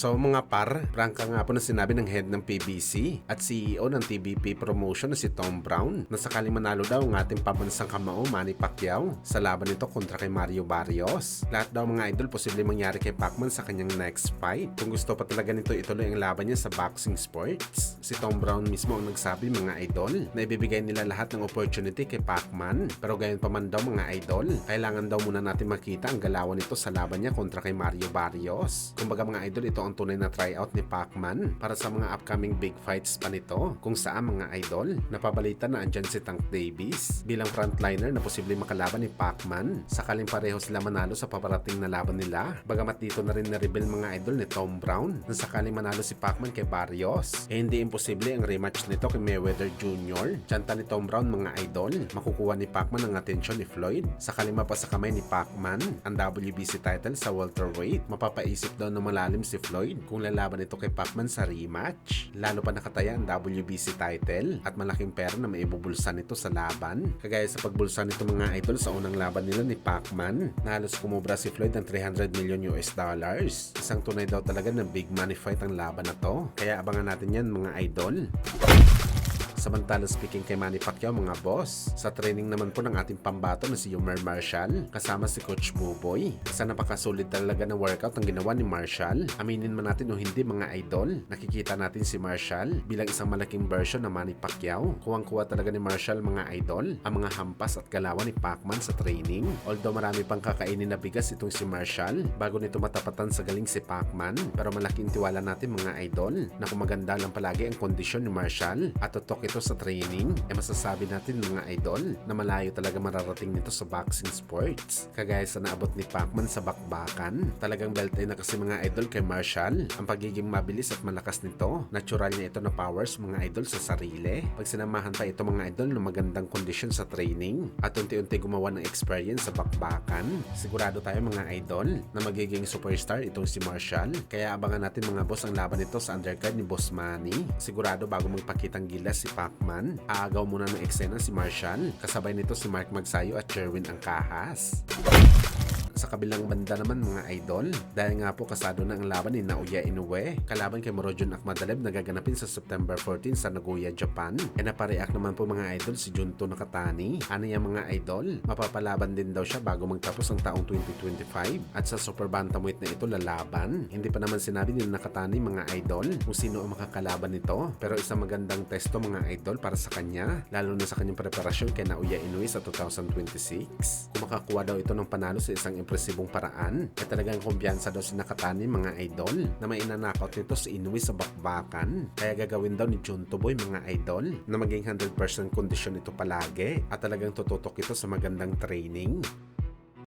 So mga par, prangka nga po na sinabi ng head ng PBC at CEO ng TBP Promotion na si Tom Brown na sakaling manalo daw ang ating pambansang kamao Manny Pacquiao sa laban nito kontra kay Mario Barrios. Lahat daw mga idol posible mangyari kay Pacman sa kanyang next fight. Kung gusto pa talaga nito ituloy ang laban niya sa boxing sports. Si Tom Brown mismo ang nagsabi mga idol na ibibigay nila lahat ng opportunity kay Pacman. Pero gayon pa man daw mga idol, kailangan daw muna natin makita ang galawan nito sa laban niya kontra kay Mario Barrios. Kumbaga mga idol, ito ang tunay na tryout ni Pacman para sa mga upcoming big fights pa nito. Kung saan mga idol, napabalita na andyan si Tank Davis bilang frontliner na posibleng makalaban ni Pacman sakaling pareho sila manalo sa paparating na laban nila. Bagamat dito na rin na-reveal mga idol ni Tom Brown na sakaling manalo si Pacman kay Barrios, hindi imposible ang rematch nito kay Mayweather Jr. Tsanta ni Tom Brown mga idol, makukuha ni Pacman ang atensyon ni Floyd sakaling mapasa kamay ni Pacman ang WBC title sa welterweight. Mapapaisip daw na malalim si Floyd kung lalaban ito kay Pacman sa rematch. Lalo pa nakataya ang WBC title at malaking pera na maibubulsa nito sa laban. Kagaya sa pagbulsa nito mga idol sa unang laban nila ni Pacman na halos kumubra si Floyd ng 300 million US dollars. Isang tunay daw talaga na big money fight ang laban na to. Kaya abangan natin yan mga idol. Samantala speaking kay Manny Pacquiao mga boss, sa training naman po ng ating pambato na si Yomar Marshall kasama si Coach Buboy. Isa napakasulit talaga na workout ang ginawa ni Marshall. Aminin man natin o hindi mga idol, nakikita natin si Marshall bilang isang malaking version ng Manny Pacquiao. Kuwang-kuwa talaga ni Marshall mga idol ang mga hampas at galawan ni Pacman sa training. Although marami pang kakainin na bigas itong si Marshall bago nito matapatan sa galing si Pacman, pero malaking tiwala natin mga idol na kung maganda lang palagi ang kondisyon ni Marshall at tutok ito sa training, masasabi natin mga idol na malayo talaga mararating nito sa boxing sports. Kagaya sa naabot ni Pacman sa bakbakan, talagang belt na kasi mga idol kay Marshall. Ang pagiging mabilis at malakas nito, natural niya ito na powers mga idol sa sarili. Pag sinamahan pa ito mga idol ng magandang kondisyon sa training at unti-unti gumawa ng experience sa bakbakan, sigurado tayo mga idol na magiging superstar itong si Marshall. Kaya abangan natin mga boss ang laban nito sa undercard ni Boss Manny. Sigurado bago magpakitang gilas si Pacman, aagaw muna ng eksena si Marshall. Kasabay nito si Mark Magsayo at Sherwin Angkahas. Sa kabilang banda naman mga idol, dahil nga po kasado na ang laban ni Naoya Inoue kalaban kay Morojun Akmadaleb na gaganapin sa September 14 sa Nagoya, Japan, napareact naman po mga idol si Junto Nakatani. Ano yung mga idol? Mapapalaban din daw siya bago magtapos ang taong 2025 at sa super bantamweight na ito lalaban. Hindi pa naman sinabi ni Nakatani mga idol kung sino ang makakalaban nito, pero isang magandang testo mga idol para sa kanya, lalo na sa kanyang preparasyon kay Naoya Inoue sa 2026. Kung makakuha daw ito ng panalo sa isang impresibong paraan, ay talagang kumpiyansa daw si Nakatani mga idol na may inanakaut nito si Inoue sa bakbakan. Kaya gagawin daw ni Junto Boy mga idol na maging 100% kondisyon ito palagi at talagang tututok ito sa magandang training.